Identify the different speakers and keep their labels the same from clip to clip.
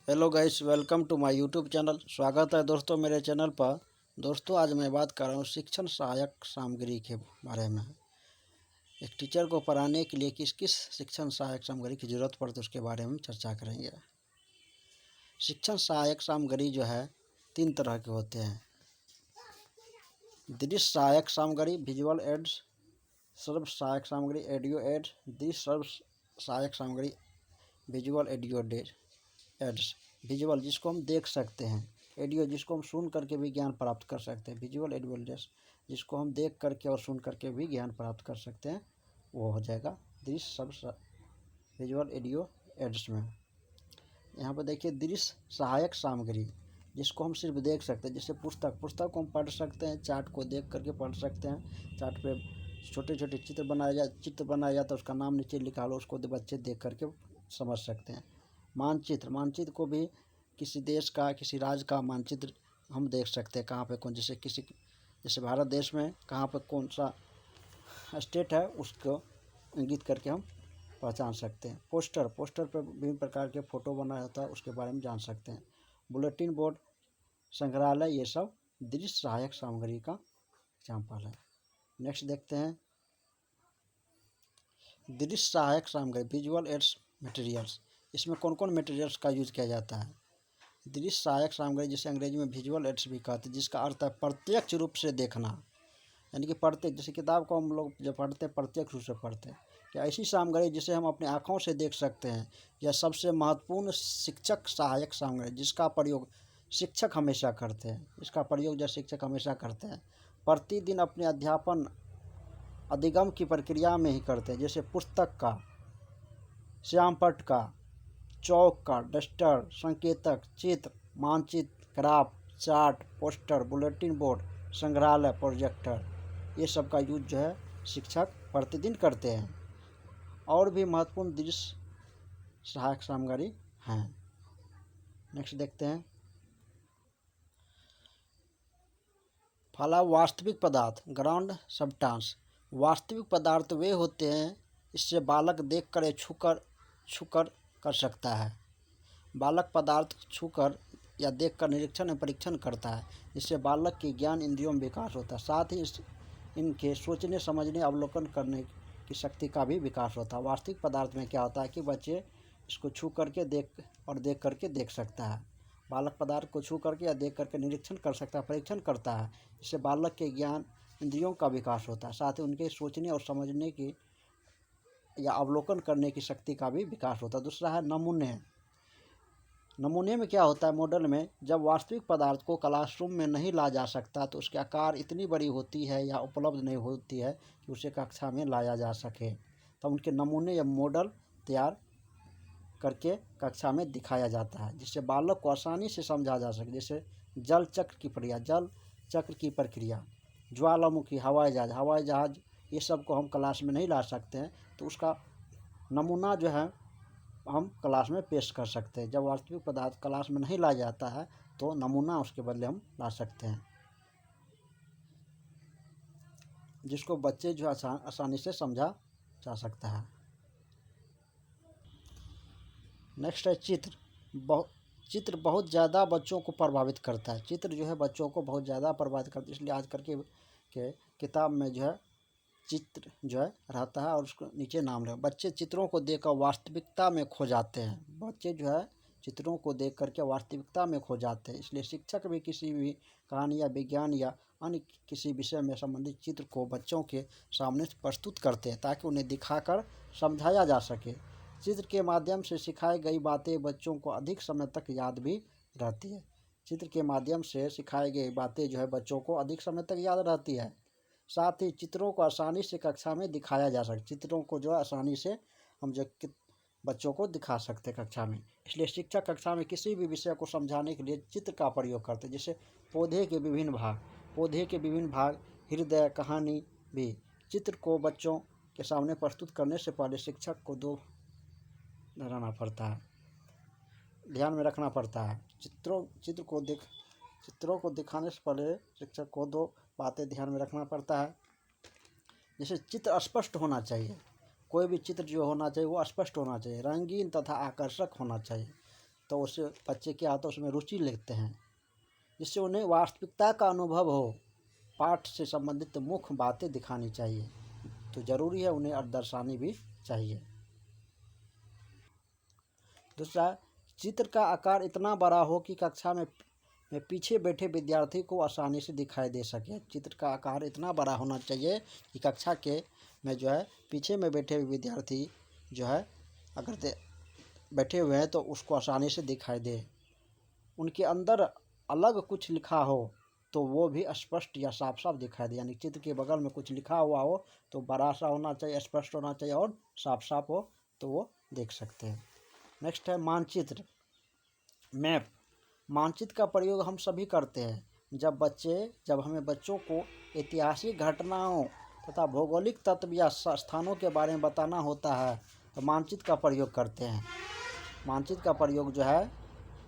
Speaker 1: Hello guys, welcome to my YouTube channel. स्वागत है दोस्तों मेरे चैनल पर। दोस्तों आज मैं बात कर रहा हूँ शिक्षण सहायक सामग्री के बारे में। एक टीचर को पढ़ाने के लिए किस किस शिक्षण सहायक सामग्री की ज़रूरत पड़ती है उसके बारे में चर्चा करेंगे। शिक्षण सहायक सामग्री जो है 3 तरह के होते हैं। दृश्य सहायक सामग्री विजुअल एड्स, श्रव्य सहायक सामग्री ऑडियो एड्स, दृश्य श्रव्य सहायक सामग्री विजुअल ऑडियो एड्स। विजुअल जिसको हम देख सकते हैं, ऑडियो जिसको हम सुन करके भी ज्ञान प्राप्त कर सकते हैं। विजुअल एड्स जिसको हम देख करके और सुन करके भी ज्ञान प्राप्त कर सकते हैं, वो हो जाएगा दृश्य सब विजुअल ऑडियो एड्स में। यहाँ पर देखिए दृश्य सहायक सामग्री जिसको हम सिर्फ देख सकते हैं, जैसे पुस्तक को हम पढ़ सकते हैं, चार्ट को देख करके पढ़ सकते हैं। चार्ट पे छोटे छोटे चित्र बनाया जाता है, उसका नाम नीचे लिखा लो, उसको बच्चे देख करके समझ सकते हैं। मानचित्र को भी किसी देश का किसी राज्य का मानचित्र हम देख सकते हैं, कहाँ पे कौन जैसे भारत देश में कहाँ पे कौन सा स्टेट है उसको इंगित करके हम पहचान सकते हैं। पोस्टर पर विभिन्न प्रकार के फ़ोटो बनाया होता है, उसके बारे में जान सकते हैं। बुलेटिन बोर्ड, संग्रहालय, ये सब दृश्य सहायक सामग्री का एग्जाम्पल है। नेक्स्ट देखते हैं दृश्य सहायक सामग्री विजुअल एड्स मटेरियल्स। इसमें कौन कौन मटेरियल्स का यूज किया जाता है। दृश्य सहायक सामग्री जिसे अंग्रेजी में विजुअल एड्स भी कहते हैं, जिसका अर्थ है प्रत्यक्ष रूप से देखना, यानी कि प्रत्यक्ष, जैसे किताब को हम लोग जब पढ़ते हैं प्रत्यक्ष रूप से पढ़ते हैं, कि ऐसी सामग्री जिसे हम अपनी आँखों से देख सकते हैं। यह सबसे महत्वपूर्ण शिक्षक सहायक सामग्री जिसका प्रयोग शिक्षक हमेशा करते हैं। इसका प्रयोग जो शिक्षक हमेशा करते हैं, प्रतिदिन अपने अध्यापन अधिगम की प्रक्रिया में ही करते हैं। जैसे पुस्तक का, श्यामपट्ट का, चौक का, डस्टर, संकेतक, चित्र, मानचित्र, graph, chart, poster, bulletin board, संग्रहालय, प्रोजेक्टर, ये सब का यूज जो है शिक्षक प्रतिदिन करते हैं। और भी महत्वपूर्ण दृश्य सहायक सामग्री हैं। नेक्स्ट देखते हैं फला वास्तविक पदार्थ ग्राउंड सब्सटेंस। वास्तविक पदार्थ वे होते हैं इससे बालक देखकर या छूकर कर सकता है। बालक पदार्थ छूकर या देखकर निरीक्षण या परीक्षण करता है, जिससे बालक की ज्ञान इंद्रियों में विकास होता है। साथ ही इनके सोचने, समझने, अवलोकन करने की शक्ति का भी विकास होता है। वास्तविक पदार्थ में क्या होता है कि बच्चे इसको छू करके देख करके देख सकता है। बालक पदार्थ को छू करके या देख करके निरीक्षण कर सकता है, परीक्षण करता है, जिससे बालक के ज्ञान इंद्रियों का विकास होता है। साथ ही उनके सोचने और समझने की या अवलोकन करने की शक्ति का भी विकास होता है। दूसरा है नमूने में क्या होता है, मॉडल में जब वास्तविक पदार्थ को क्लासरूम में नहीं ला जा सकता तो उसकी आकार इतनी बड़ी होती है या उपलब्ध नहीं होती है कि उसे कक्षा में लाया जा सके, तब उनके नमूने या मॉडल तैयार करके कक्षा में दिखाया जाता है, जिससे बालक को आसानी से समझा जा सके। जैसे जल चक्र की प्रक्रिया, ज्वालामुखी, हवाई जहाज़, ये सब को हम क्लास में नहीं ला सकते हैं, तो उसका नमूना जो है हम क्लास में पेश कर सकते हैं। जब वास्तविक पदार्थ क्लास में नहीं लाया जाता है तो नमूना उसके बदले हम ला सकते हैं, जिसको बच्चे जो आसानी से समझा जा सकता है। नेक्स्ट है चित्र बहुत ज़्यादा बच्चों को प्रभावित करता है। चित्र जो है बच्चों को बहुत ज़्यादा प्रभावित करता है, इसलिए आज करके के किताब में जो है चित्र जो है रहता है और उसको नीचे नाम रहे। बच्चे चित्रों को देखकर वास्तविकता में खो जाते हैं। बच्चे जो है चित्रों को देख करके वास्तविकता में खो जाते हैं, इसलिए शिक्षक भी किसी भी कहानी या विज्ञान या अन्य किसी विषय में संबंधित चित्र को बच्चों के सामने प्रस्तुत करते हैं, ताकि उन्हें दिखाकर समझाया जा सके। चित्र के माध्यम से सिखाई गई बातें बच्चों को अधिक समय तक याद भी रहती है। चित्र के माध्यम से सिखाई गई बातें जो है बच्चों को अधिक समय तक याद रहती है। साथ ही चित्रों को आसानी से कक्षा में दिखाया जा सकता है। चित्रों को जो है आसानी से हम जो बच्चों को दिखा सकते हैं कक्षा में, इसलिए शिक्षक कक्षा में किसी भी विषय को समझाने के लिए चित्र का प्रयोग करते हैं। जैसे पौधे के विभिन्न भाग, हृदय, कहानी भी। चित्र को बच्चों के सामने प्रस्तुत करने से पहले शिक्षक को ध्यान में रखना पड़ता है। चित्रों को दिखाने से पहले शिक्षक को 2 बातें ध्यान में रखना पड़ता है। जैसे चित्र स्पष्ट होना चाहिए, कोई भी चित्र जो होना चाहिए वो स्पष्ट होना चाहिए, रंगीन तथा आकर्षक होना चाहिए। तो उससे बच्चे क्या होता है, उसमें रुचि लेते हैं, जिससे उन्हें वास्तविकता का अनुभव हो। पाठ से संबंधित मुख्य बातें दिखानी चाहिए, तो ज़रूरी है उन्हें और दर्शानी भी चाहिए। दूसरा, चित्र का आकार इतना बड़ा हो कि कक्षा में पीछे बैठे विद्यार्थी को आसानी से दिखाई दे सके। चित्र का आकार इतना बड़ा होना चाहिए कि कक्षा के में जो है पीछे में बैठे हुए विद्यार्थी जो है अगर बैठे हुए हैं तो उसको आसानी से दिखाई दे। उनके अंदर अलग कुछ लिखा हो तो वो भी स्पष्ट या साफ साफ दिखाई दे, यानी चित्र के बगल में कुछ लिखा हुआ हो तो बड़ा सा होना चाहिए, स्पष्ट होना चाहिए और साफ साफ हो तो वो देख सकते हैं। नेक्स्ट है मानचित्र, मैप। मानचित्र का प्रयोग हम सभी करते हैं जब हमें बच्चों को ऐतिहासिक घटनाओं तथा भौगोलिक तत्व या स्थानों के बारे में बताना होता है तो मानचित्र का प्रयोग करते हैं। मानचित्र का प्रयोग जो है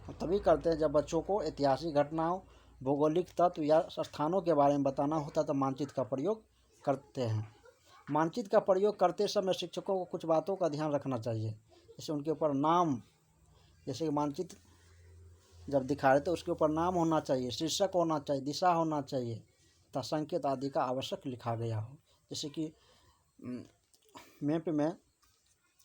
Speaker 1: हम तभी करते हैं जब बच्चों को ऐतिहासिक घटनाओं, भौगोलिक तत्व या स्थानों के बारे में बताना होता है तो मानचित्र का प्रयोग करते हैं। मानचित्र का प्रयोग करते समय शिक्षकों को कुछ बातों का ध्यान रखना चाहिए, जैसे उनके ऊपर नाम, जैसे कि मानचित्र जब दिखा रहे तो उसके ऊपर नाम होना चाहिए, शीर्षक होना चाहिए, दिशा होना चाहिए तथा संकेत आदि का आवश्यक लिखा गया हो। जैसे कि मैप में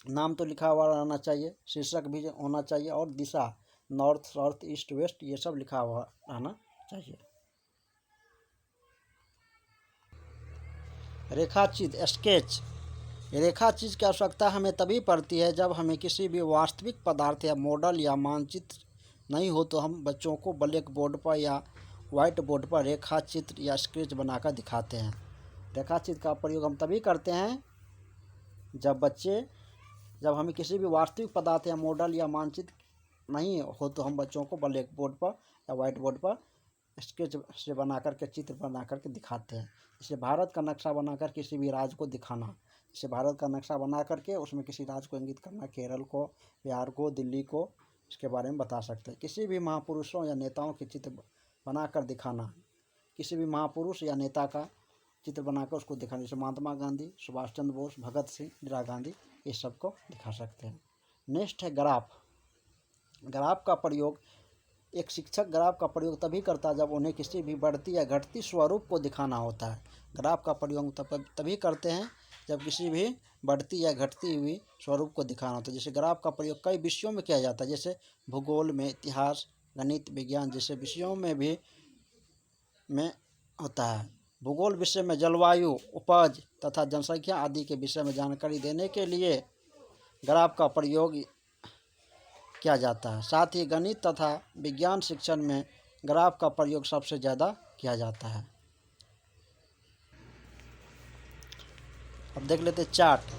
Speaker 1: नाम तो लिखा हुआ रहना चाहिए, शीर्षक भी होना चाहिए और दिशा नॉर्थ, साउथ, ईस्ट, वेस्ट ये सब लिखा हुआ रहना चाहिए। रेखाचित्र, स्केच। रेखाचित्र की आवश्यकता हमें तभी पड़ती है जब हमें किसी भी वास्तविक पदार्थ या मॉडल या मानचित्र नहीं हो तो हम बच्चों को ब्लैक बोर्ड पर या वाइट बोर्ड पर रेखाचित्र या स्केच बनाकर दिखाते हैं। रेखाचित्र का प्रयोग हम तभी करते हैं जब हमें किसी भी वास्तविक पदार्थ या मॉडल या मानचित्र नहीं हो तो हम बच्चों को ब्लैक बोर्ड पर या वाइट बोर्ड पर स्केच से बना करके, चित्र बना करके दिखाते हैं। जैसे भारत का नक्शा बनाकर किसी भी राज्य को दिखाना, जैसे भारत का नक्शा बना करके उसमें किसी राज्य को इंगित करना, केरल को, बिहार को, दिल्ली को, इसके बारे में बता सकते हैं। किसी भी महापुरुषों या नेताओं के चित्र बनाकर दिखाना, किसी भी महापुरुष या नेता का चित्र बनाकर उसको दिखाना, जैसे महात्मा गांधी, सुभाष चंद्र बोस, भगत सिंह, इंदिरा गांधी, ये सब को दिखा सकते हैं। नेक्स्ट है ग्राफ। ग्राफ का प्रयोग, एक शिक्षक ग्राफ का प्रयोग तभी करता है जब उन्हें किसी भी बढ़ती या घटती स्वरूप को दिखाना होता है। ग्राफ का प्रयोग तभी करते हैं जब किसी भी बढ़ती या घटती हुई स्वरूप को दिखाना होता है। जैसे ग्राफ का प्रयोग कई विषयों में किया जाता है, जैसे भूगोल में, इतिहास, गणित, विज्ञान जैसे विषयों में होता है। भूगोल विषय में जलवायु, उपज तथा जनसंख्या आदि के विषय में जानकारी देने के लिए ग्राफ का प्रयोग किया जाता है। साथ ही गणित तथा विज्ञान शिक्षण में ग्राफ का प्रयोग सबसे ज़्यादा किया जाता है। अब देख लेते हैं चार्ट।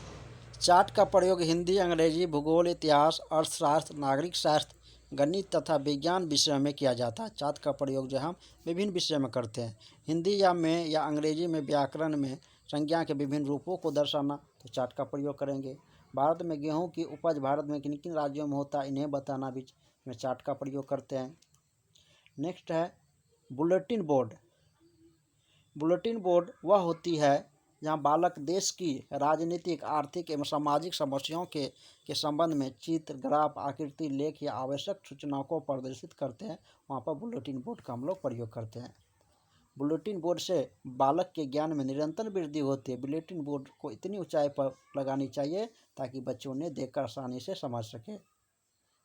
Speaker 1: चार्ट का प्रयोग हिंदी, अंग्रेजी, भूगोल, इतिहास, अर्थशास्त्र, नागरिक शास्त्र, गणित तथा विज्ञान विषय में किया जाता है। चार्ट का प्रयोग जो हम विभिन्न विषय में करते हैं। हिंदी या अंग्रेजी में व्याकरण में संज्ञा के विभिन्न रूपों को दर्शाना तो चार्ट का प्रयोग करेंगे। भारत में गेहूं की उपज भारत में किन किन राज्यों में होता है इन्हें बताना भी में चार्ट का प्रयोग करते हैं। नेक्स्ट है बुलेटिन बोर्ड। बुलेटिन बोर्ड वह होती है जहाँ बालक देश की राजनीतिक, आर्थिक एवं सामाजिक समस्याओं के संबंध में चित्र, ग्राफ, आकृति, लेख या आवश्यक सूचनाओं को प्रदर्शित करते हैं। वहाँ पर बुलेटिन बोर्ड का हम लोग प्रयोग करते हैं। बुलेटिन बोर्ड से बालक के ज्ञान में निरंतर वृद्धि होती है। बुलेटिन बोर्ड को इतनी ऊंचाई पर लगानी चाहिए ताकि बच्चे उन्हें देखकर आसानी से समझ सके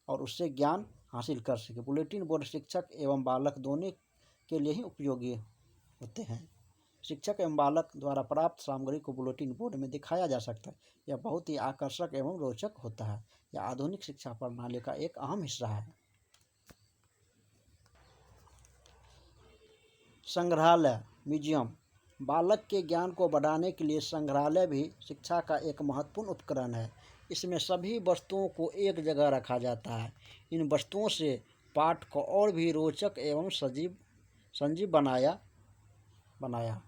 Speaker 1: और उससे ज्ञान हासिल कर सके। बुलेटिन बोर्ड शिक्षक एवं बालक दोनों के लिए ही उपयोगी होते हैं। शिक्षक एवं बालक द्वारा प्राप्त सामग्री को बुलेटिन बोर्ड में दिखाया जा सकता है। यह बहुत ही आकर्षक एवं रोचक होता है। यह आधुनिक शिक्षा प्रणाली का एक अहम हिस्सा है। संग्रहालय, म्यूजियम। बालक के ज्ञान को बढ़ाने के लिए संग्रहालय भी शिक्षा का एक महत्वपूर्ण उपकरण है। इसमें सभी वस्तुओं को एक जगह रखा जाता है। इन वस्तुओं से पाठ को और भी रोचक एवं सजीव बनाया।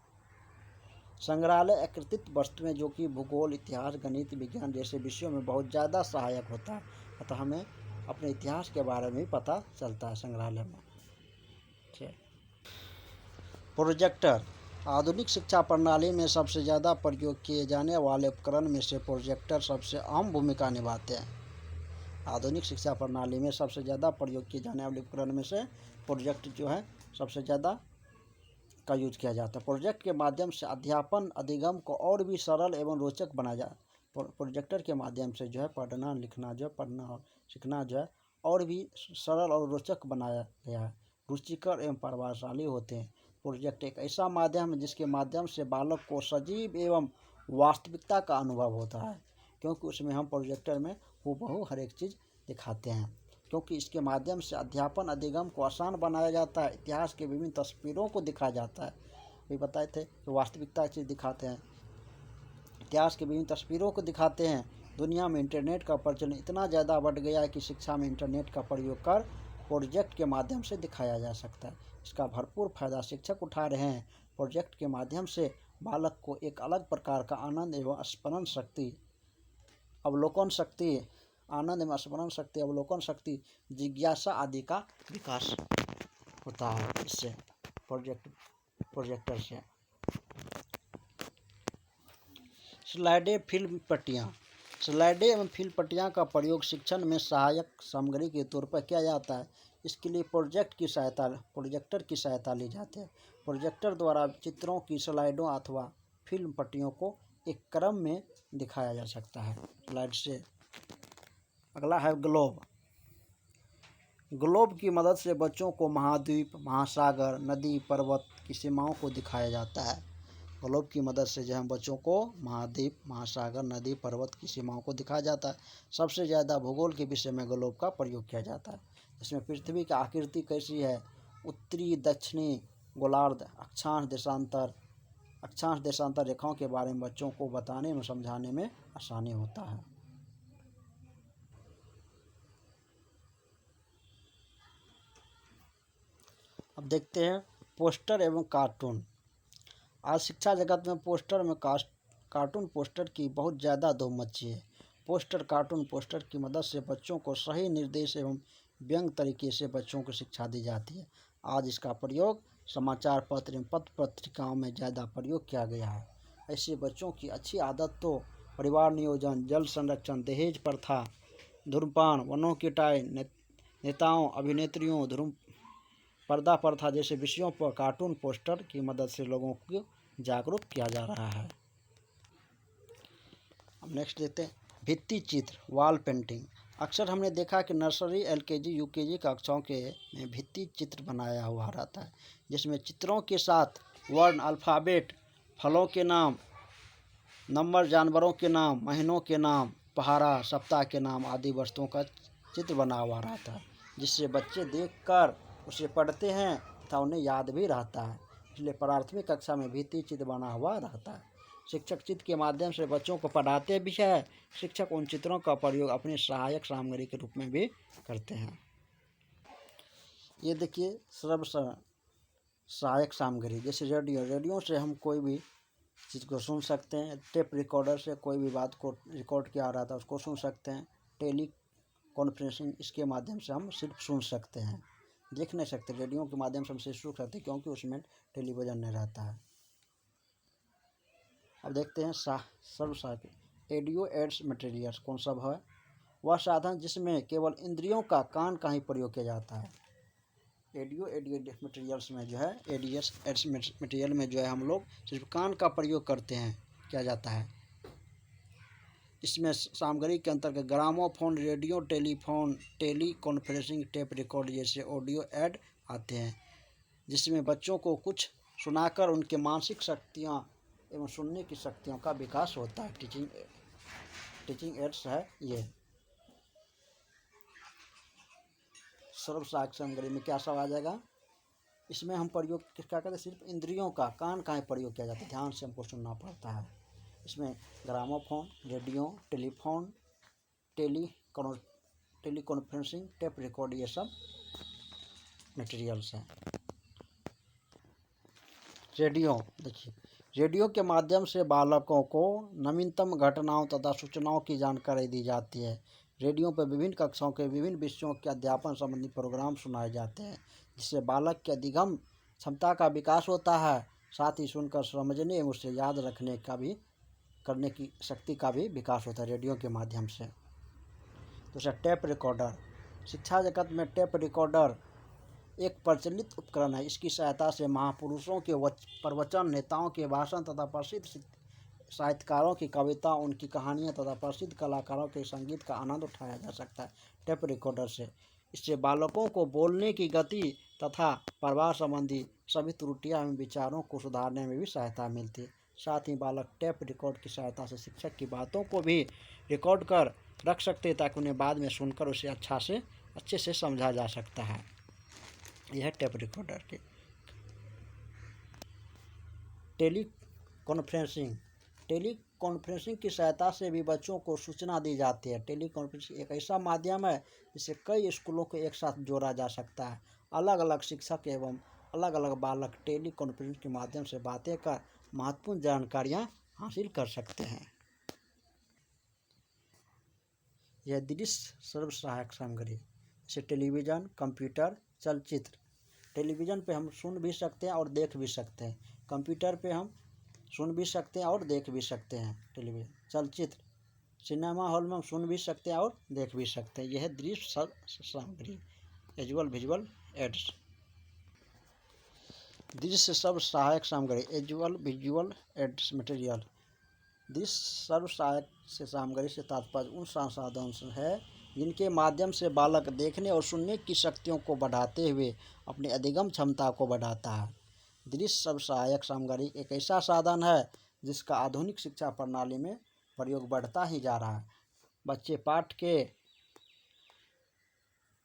Speaker 1: संग्रहालय एकत्रित वस्तुएं जो कि भूगोल, इतिहास, गणित, विज्ञान जैसे विषयों में बहुत ज़्यादा सहायक होता है, अतः हमें अपने इतिहास के बारे में भी पता चलता है संग्रहालय में। ठीक। प्रोजेक्टर। आधुनिक शिक्षा प्रणाली में सबसे ज़्यादा प्रयोग किए जाने वाले उपकरण में से प्रोजेक्टर सबसे अहम भूमिका निभाते हैं। आधुनिक शिक्षा प्रणाली में सबसे ज़्यादा प्रयोग किए जाने वाले उपकरण में से प्रोजेक्ट जो है सबसे ज़्यादा का यूज किया जाता है। प्रोजेक्ट के माध्यम से अध्यापन अधिगम को और भी सरल एवं रोचक बनाया जाए। प्रोजेक्टर के माध्यम से जो है पढ़ना लिखना जो पढ़ना और सीखना जो है और भी सरल और रोचक बनाया गया है, रुचिकर एवं प्रभावशाली होते हैं। प्रोजेक्ट एक ऐसा माध्यम है जिसके माध्यम से बालक को सजीव एवं वास्तविकता का अनुभव होता है, क्योंकि उसमें हम प्रोजेक्टर में हूबहू हर एक चीज़ दिखाते हैं। क्योंकि इसके माध्यम से अध्यापन अधिगम को आसान बनाया जाता है। इतिहास के विभिन्न तस्वीरों को दिखाया जाता है। अभी बताए थे कि वास्तविकता चीज़ दिखाते हैं, इतिहास की विभिन्न तस्वीरों को दिखाते हैं। दुनिया में इंटरनेट का प्रचलन इतना ज़्यादा बढ़ गया है कि शिक्षा में इंटरनेट का प्रयोग कर प्रोजेक्ट के माध्यम से दिखाया जा सकता है। इसका भरपूर फायदा शिक्षक उठा रहे हैं। प्रोजेक्ट के माध्यम से बालक को एक अलग प्रकार का आनंद एवं स्मरण शक्ति, अवलोकन शक्ति, आनंद एवं स्मरण शक्ति, अवलोकन शक्ति, जिज्ञासा आदि का विकास होता है इससे, प्रोजेक्टर से। स्लाइडें फिल्म पट्टियाँ। स्लाइडें एवं फिल्म पट्टियाँ का प्रयोग शिक्षण में सहायक सामग्री के तौर पर किया जाता है। इसके लिए प्रोजेक्टर की सहायता ली जाती है। प्रोजेक्टर द्वारा चित्रों की स्लाइडों अथवा फिल्म पट्टियों को एक क्रम में दिखाया जा सकता है स्लाइड से। अगला है ग्लोब। ग्लोब की मदद से बच्चों को महाद्वीप, महासागर, नदी, पर्वत की सीमाओं को दिखाया जाता है। ग्लोब की मदद से जो है बच्चों को महाद्वीप, महासागर, नदी, पर्वत की सीमाओं को दिखाया जाता है। सबसे ज़्यादा भूगोल के विषय में ग्लोब का प्रयोग किया जाता है। इसमें पृथ्वी की आकृति कैसी है, उत्तरी दक्षिणी गोलार्ध, अक्षांश देशांतर रेखाओं के बारे में बच्चों को बताने में समझाने में आसानी होता है। अब देखते हैं पोस्टर एवं कार्टून। आज शिक्षा जगत में पोस्टर में कार्टून पोस्टर की बहुत ज़्यादा धूम मची है। कार्टून पोस्टर की मदद से बच्चों को सही निर्देश एवं व्यंग तरीके से बच्चों को शिक्षा दी जाती है। आज इसका प्रयोग समाचार पत्र एवं पत्र पत्रिकाओं में ज़्यादा प्रयोग किया गया है। ऐसे बच्चों की अच्छी आदत तो परिवार नियोजन, जल संरक्षण, दहेज प्रथा, धूम्रपान, वनों की कटाई, नेताओं अभिनेत्रियों, पर्दा प्रथा जैसे विषयों पर कार्टून पोस्टर की मदद से लोगों को जागरूक किया जा रहा है। अब नेक्स्ट देखते हैं भित्ति चित्र, वॉल पेंटिंग। अक्सर हमने देखा कि नर्सरी, LKG, UKG कक्षाओं के में भित्ति चित्र बनाया हुआ रहता है, जिसमें चित्रों के साथ वर्ण, अल्फ़ाबेट, फलों के नाम, नंबर, जानवरों के नाम, महीनों के नाम, पहाड़ा, सप्ताह के नाम आदि वस्तुओं का चित्र बना हुआ रहता है, जिससे बच्चे देखकर उसे पढ़ते हैं तथा उन्हें याद भी रहता है। इसलिए प्राथमिक कक्षा में भित्ति चित्र बना हुआ रहता है। शिक्षक चित्र के माध्यम से बच्चों को पढ़ाते भी है। शिक्षक उन चित्रों का प्रयोग अपनी सहायक सामग्री के रूप में भी करते हैं। ये देखिए सर्व सहायक सामग्री, जैसे रेडियो से हम कोई भी चीज़ को सुन सकते हैं। टेप रिकॉर्डर से कोई भी बात को रिकॉर्ड किया रहा था उसको सुन सकते हैं। टेली कॉन्फ्रेंसिंग, इसके माध्यम से हम सिर्फ सुन सकते हैं, देख नहीं सकते। रेडियो के माध्यम से हम सिर्फ सुन सकते हैं क्योंकि उसमें टेलीविज़न नहीं रहता है। अब देखते हैं सर्वसहायक ऑडियो एड्स मटेरियल्स कौन सा है। वह साधन जिसमें केवल इंद्रियों का, कान का ही प्रयोग किया जाता है। ऑडियो मटेरियल्स में जो है एड्स मटेरियल में जो है हम लोग सिर्फ कान का प्रयोग करते हैं, किया जाता है। इसमें सामग्री के अंतर्गत gramophone, radio, telephone, teleconferencing, tape record जैसे ऑडियो ऐड आते हैं, जिसमें बच्चों को कुछ सुनाकर उनके मानसिक शक्तियाँ एवं सुनने की शक्तियों का विकास होता है। टीचिंग एड्स है ये। सर्व सहायक सामग्री में क्या सब आ जाएगा, इसमें हम प्रयोग क्या करते हैं, सिर्फ इंद्रियों का, कान का ही प्रयोग किया जाता है, ध्यान से हमको सुनना पड़ता है। इसमें gramophone, radio, telephone, teleconferencing, tape record ये सब मटेरियल्स हैं। रेडियो देखिए, रेडियो के माध्यम से बालकों को नवीनतम घटनाओं तथा सूचनाओं की जानकारी दी जाती है। रेडियो पर विभिन्न कक्षाओं के विभिन्न विषयों के अध्यापन संबंधी प्रोग्राम सुनाए जाते हैं, जिससे बालक के अधिगम क्षमता का विकास होता है। साथ ही सुनकर समझने एवं उसे याद करने की शक्ति का भी विकास होता है रेडियो के माध्यम से। दूसरा टेप रिकॉर्डर। शिक्षा जगत में टेप रिकॉर्डर एक प्रचलित उपकरण है। इसकी सहायता से महापुरुषों के प्रवचन, नेताओं के भाषण तथा प्रसिद्ध साहित्यकारों की कविता, उनकी कहानियाँ तथा प्रसिद्ध कलाकारों के संगीत का आनंद उठाया जा सकता है टेप रिकॉर्डर से। इससे बालकों को बोलने की गति तथा प्रवाह संबंधी सभी त्रुटियां एवं विचारों को सुधारने में भी सहायता मिलती है। साथ ही बालक टेप रिकॉर्ड की सहायता से शिक्षक की बातों को भी रिकॉर्ड कर रख सकते हैं ताकि उन्हें बाद में सुनकर उसे अच्छे से समझा जा सकता है। यह टेप रिकॉर्डर के। टेली कॉन्फ्रेंसिंग की सहायता से भी बच्चों को सूचना दी जाती है। टेली कॉन्फ्रेंसिंग एक ऐसा माध्यम है जिससे कई स्कूलों को एक साथ जोड़ा जा सकता है। अलग अलग शिक्षक एवं अलग अलग बालक टेली कॉन्फ्रेंसिंग के माध्यम से बातें कर महत्वपूर्ण जानकारियाँ हासिल कर सकते हैं। यह दृश्य सर्व सहायक सामग्री जैसे टेलीविज़न, कंप्यूटर, चलचित्र। टेलीविज़न पे हम सुन भी सकते हैं और देख भी सकते हैं। कंप्यूटर पे हम सुन भी सकते हैं और देख भी सकते हैं। टेलीविज़न, चलचित्र, सिनेमा हॉल में हम सुन भी सकते हैं और देख भी सकते हैं। यह दृश्य सामग्री विजुअल एड्स। दृश्य सर्व सहायक सामग्री विजुअल एड्स मटेरियल। दृश्य सर्व सहायक से सामग्री से तात्पर्य उन संसाधनों से है जिनके माध्यम से बालक देखने और सुनने की शक्तियों को बढ़ाते हुए अपनी अधिगम क्षमता को बढ़ाता है। दृश्य सर्व सहायक सामग्री एक ऐसा साधन है जिसका आधुनिक शिक्षा प्रणाली में प्रयोग बढ़ता ही जा रहा है। बच्चे पाठ के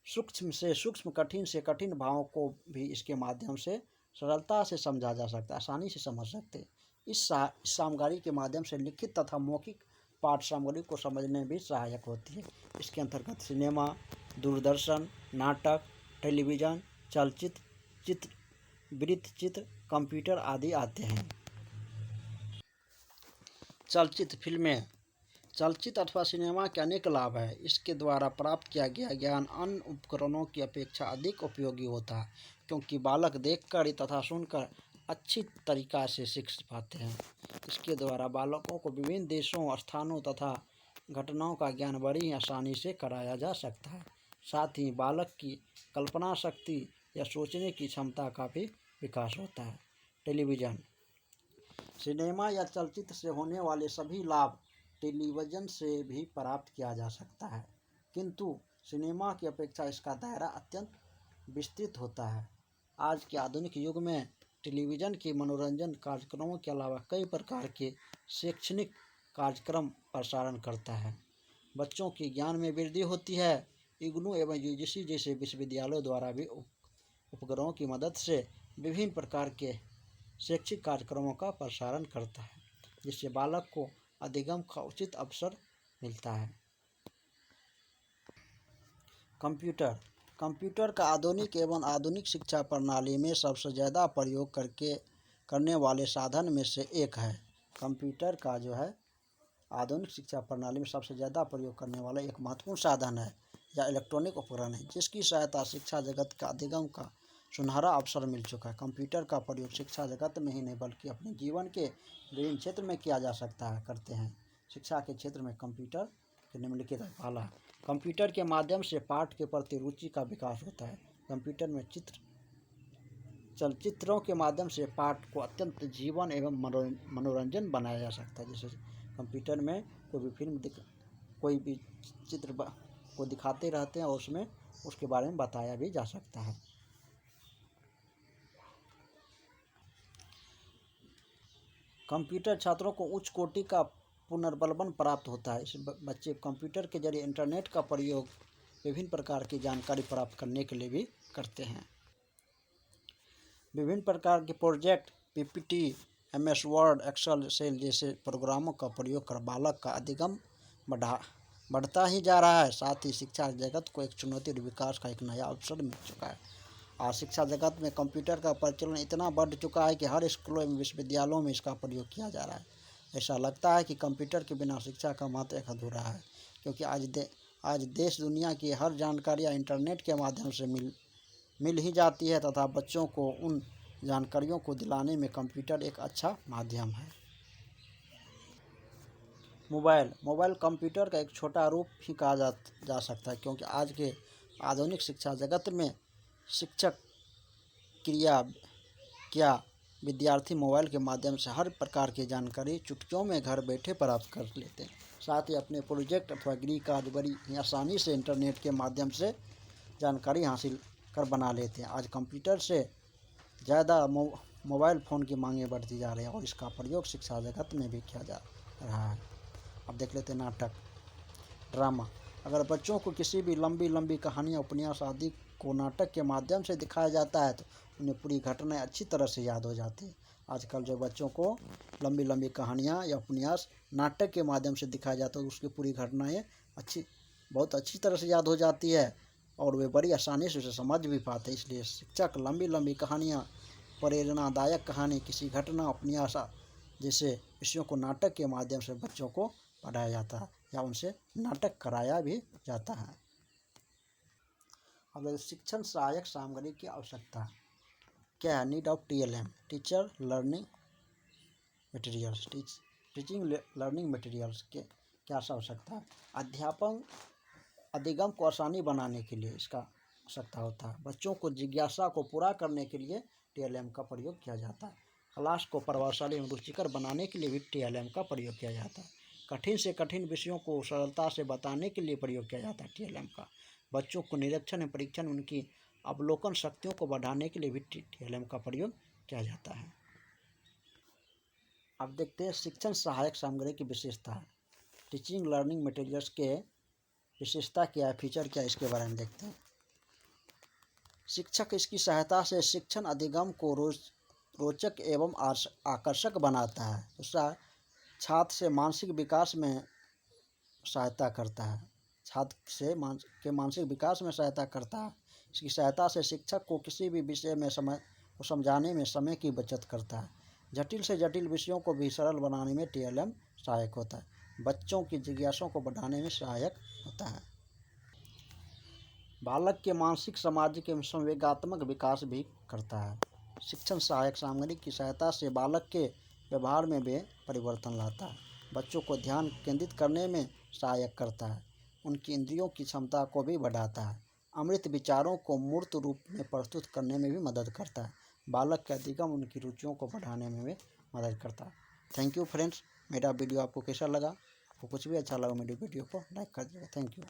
Speaker 1: सूक्ष्म से सूक्ष्म, कठिन से कठिन भावों को भी इसके माध्यम से सरलता से समझा जा सकता है, आसानी से समझ सकते हैं। इस सामग्री के माध्यम से लिखित तथा मौखिक पाठ सामग्री को समझने में भी सहायक होती है। इसके अंतर्गत सिनेमा, दूरदर्शन, नाटक, टेलीविज़न, चलचित्र, वृत्तचित्र, कंप्यूटर आदि आते हैं। चलचित्र फिल्में। चलचित्र अथवा सिनेमा के अनेक लाभ हैं। इसके द्वारा प्राप्त किया गया ज्ञान अन्य उपकरणों की अपेक्षा अधिक उपयोगी होता है क्योंकि बालक देखकर तथा सुनकर अच्छी तरीक़ा से सीख पाते हैं। इसके द्वारा बालकों को विभिन्न देशों, स्थानों तथा घटनाओं का ज्ञान बड़ी आसानी से कराया जा सकता है। साथ ही बालक की कल्पना शक्ति या सोचने की क्षमता का भी विकास होता है। टेलीविज़न। सिनेमा या चलचित्र से होने वाले सभी लाभ टेलीविज़न से भी प्राप्त किया जा सकता है, किंतु सिनेमा की अपेक्षा इसका दायरा अत्यंत विस्तृत होता है। आज के आधुनिक युग में टेलीविज़न के मनोरंजन कार्यक्रमों के अलावा कई प्रकार के शैक्षणिक कार्यक्रम प्रसारण करता है। बच्चों के ज्ञान में वृद्धि होती है। इग्नू एवं यूजीसी जैसे विश्वविद्यालयों द्वारा भी उपग्रहों की मदद से विभिन्न प्रकार के शैक्षिक कार्यक्रमों का प्रसारण करता है, जिससे बालक को अधिगम का उचित अवसर मिलता है। कंप्यूटर का आधुनिक शिक्षा प्रणाली में सबसे ज़्यादा प्रयोग करने वाले साधन में से एक है। कंप्यूटर का जो है आधुनिक शिक्षा प्रणाली में सबसे ज़्यादा प्रयोग करने वाला एक महत्वपूर्ण साधन है या इलेक्ट्रॉनिक उपकरण है, जिसकी सहायता शिक्षा जगत का अधिगम का सुनहरा अवसर मिल चुका है। कंप्यूटर का प्रयोग शिक्षा जगत में ही नहीं बल्कि अपने जीवन के विभिन्न क्षेत्र में किया जा सकता है करते हैं। शिक्षा के क्षेत्र में कंप्यूटर के निम्नलिखित है। पहला, कंप्यूटर के माध्यम से पाठ के प्रति रुचि का विकास होता है। कंप्यूटर में चलचित्रों के माध्यम से पाठ को अत्यंत जीवन एवं मनोरंजन बनाया जा सकता है। जैसे कंप्यूटर में कोई भी फिल्म कोई भी चित्र को दिखाते रहते हैं और उसमें उसके बारे में बताया भी जा सकता है। कंप्यूटर छात्रों को उच्च कोटि का पुनर्बलन प्राप्त होता है। इस बच्चे कंप्यूटर के जरिए इंटरनेट का प्रयोग विभिन्न प्रकार की जानकारी प्राप्त करने के लिए भी करते हैं। विभिन्न प्रकार के project, PPT, MS Word, Excel, cell जैसे प्रोग्रामों का प्रयोग कर बालक का अधिगम बढ़ता ही जा रहा है। साथ ही शिक्षा जगत को एक चुनौती और विकास का एक नया अवसर मिल चुका है। आज शिक्षा जगत में कंप्यूटर का प्रचलन इतना बढ़ चुका है कि हर स्कूलों एवं विश्वविद्यालयों में इसका प्रयोग किया जा रहा है। ऐसा लगता है कि कंप्यूटर के बिना शिक्षा का महत्व एक अधूरा है, क्योंकि आज देश दुनिया की हर जानकारियाँ इंटरनेट के माध्यम से मिल ही जाती है तथा बच्चों को उन जानकारियों को दिलाने में कंप्यूटर एक अच्छा माध्यम है। मोबाइल कंप्यूटर का एक छोटा रूप ही कहा जा सकता है, क्योंकि आज के आधुनिक शिक्षा जगत में शिक्षक क्या विद्यार्थी मोबाइल के माध्यम से हर प्रकार की जानकारी चुटकियों में घर बैठे प्राप्त कर लेते हैं। साथ ही अपने प्रोजेक्ट अथवा गृह कार्य बड़ी आसानी से इंटरनेट के माध्यम से जानकारी हासिल कर बना लेते हैं। आज कंप्यूटर से ज़्यादा मोबाइल फ़ोन की मांगें बढ़ती जा रही हैं और इसका प्रयोग शिक्षा जगत में भी किया जा रहा है। अब देख लेते हैं नाटक, ड्रामा। अगर बच्चों को किसी भी लंबी कहानियाँ, उपन्यास आदि को नाटक के माध्यम से दिखाया जाता है तो उन्हें पूरी घटनाएं अच्छी तरह से याद हो जाती है। आजकल जो बच्चों को लंबी कहानियाँ या उपन्यास नाटक के माध्यम से दिखाया जाता है तो उसकी पूरी घटनाएं बहुत अच्छी तरह से याद हो जाती है और वे बड़ी आसानी से उसे समझ भी पाते हैं। इसलिए शिक्षक लंबी कहानियाँ, प्रेरणादायक कहानी, किसी घटना, उपन्यास जैसे विषयों को नाटक के माध्यम से बच्चों को पढ़ाया जाता है या उनसे नाटक कराया भी जाता है। अब शिक्षण सहायक सामग्री की आवश्यकता क्या है? Need of TLM, teacher learning materials. Teaching learning materials के क्या आवश्यकता है? अध्यापन अधिगम को आसानी बनाने के लिए इसका आवश्यकता होता है। बच्चों को जिज्ञासा को पूरा करने के लिए TLM का प्रयोग किया जाता है। क्लास को प्रभावशाली एवं रुचिकर बनाने के लिए भी TLM का प्रयोग किया जाता है। कठिन से कठिन विषयों को सरलता से बताने के लिए प्रयोग किया जाता है TLM का। बच्चों को निरीक्षण एवं परीक्षण, उनकी अवलोकन शक्तियों को बढ़ाने के लिए भी TLM का प्रयोग किया जाता है। अब देखते हैं शिक्षण सहायक सामग्री की विशेषता है। टीचिंग लर्निंग मटेरियल्स के विशेषता क्या है, फीचर क्या है, इसके बारे में देखते हैं। शिक्षक इसकी सहायता से शिक्षण अधिगम को रोचक एवं आकर्षक बनाता है। दूसरा, छात्र से मानसिक विकास में सहायता करता है। छात्र के मानसिक विकास में सहायता करता है। इसकी सहायता से शिक्षक को किसी भी विषय में समझाने में समय की बचत करता है। जटिल से जटिल विषयों को भी सरल बनाने में TLM सहायक होता है। बच्चों की जिज्ञासा को बढ़ाने में सहायक होता है। बालक के मानसिक, सामाजिक एवं संवेगात्मक विकास भी करता है। शिक्षण सहायक सामग्री की सहायता से बालक के व्यवहार में भी परिवर्तन लाता है। बच्चों को ध्यान केंद्रित करने में सहायक करता है। उनकी इंद्रियों की क्षमता को भी बढ़ाता है। अमृत विचारों को मूर्त रूप में प्रस्तुत करने में भी मदद करता है। बालक के अधिगम उनकी रुचियों को बढ़ाने में भी मदद करता है। Thank you friends. मेरा वीडियो आपको कैसा लगा? आपको कुछ भी अच्छा लगा मेरी वीडियो को लाइक कर दीजिएगा। Thank you.